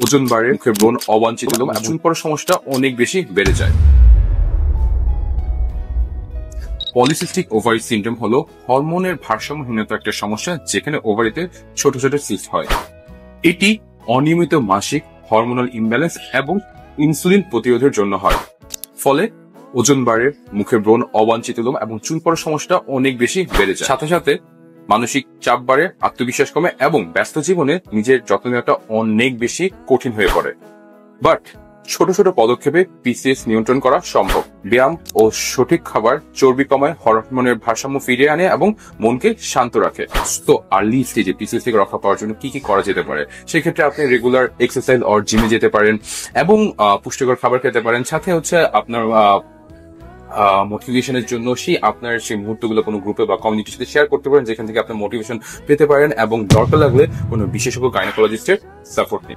ওজন বাড়ে, মুখের ব্রণ, অবাঞ্ছিত লোম এবং চুল পড়ার সমস্যাটা অনেক বেশি বেড়ে যায়। পলিসিস্টিক ওভারি সিনড্রোম হলো হরমোনের ভারসাম্যহীনতা একটা সমস্যা যেখানে ওভারিতে ছোট ছোট সিস্ট হয়। এটি অনিয়মিত মাসিক হরমোনাল ইমব্যালেন্স এবং ইনসুলিন প্রতিরোধের জন্য হয়। ফলে ওজন বাড়ে, মুখের ব্রণ, অবাঞ্ছিত লোম এবং চুল পড়ার সমস্যাটা অনেক বেশি বেড়ে যায়। সাথে সাথে মানসিক চাপ বাড়ে, আত্মবিশ্বাস কমে এবং ব্যস্ত জীবনে নিজের যত্ন নেওয়াটা অনেক বেশি কঠিন হয়ে পড়ে। বাট ছোট ছোট পদক্ষেপে পিসিএস নিয়ন্ত্রণ করা সম্ভব। ব্যায়াম ও সঠিক খাবার চর্বি কমায়, হরমোনের ভারসাম্য ফিরিয়ে আনে এবং মনকে শান্ত রাখে। তো আর্লি স্টেজে পিসিএস থেকে রক্ষা পাওয়ার জন্য কি কি করা যেতে পারে? সেক্ষেত্রে আপনি রেগুলার এক্সারসাইজ অর জিমে যেতে পারেন এবং পুষ্টিকর খাবার খেতে পারেন। সাথে আপনার মোটিভেশনের জন্য আপনার সেই মুহূর্তগুলো কোনো গ্রুপে বা কমিউনিটির সাথে শেয়ার করতে পারেন, যেখান থেকে আপনি মোটিভেশন পেতে পারেন এবং দরকার লাগলে কোনো বিশেষজ্ঞ গাইনোকোলজিস্টের সাপোর্ট নিন।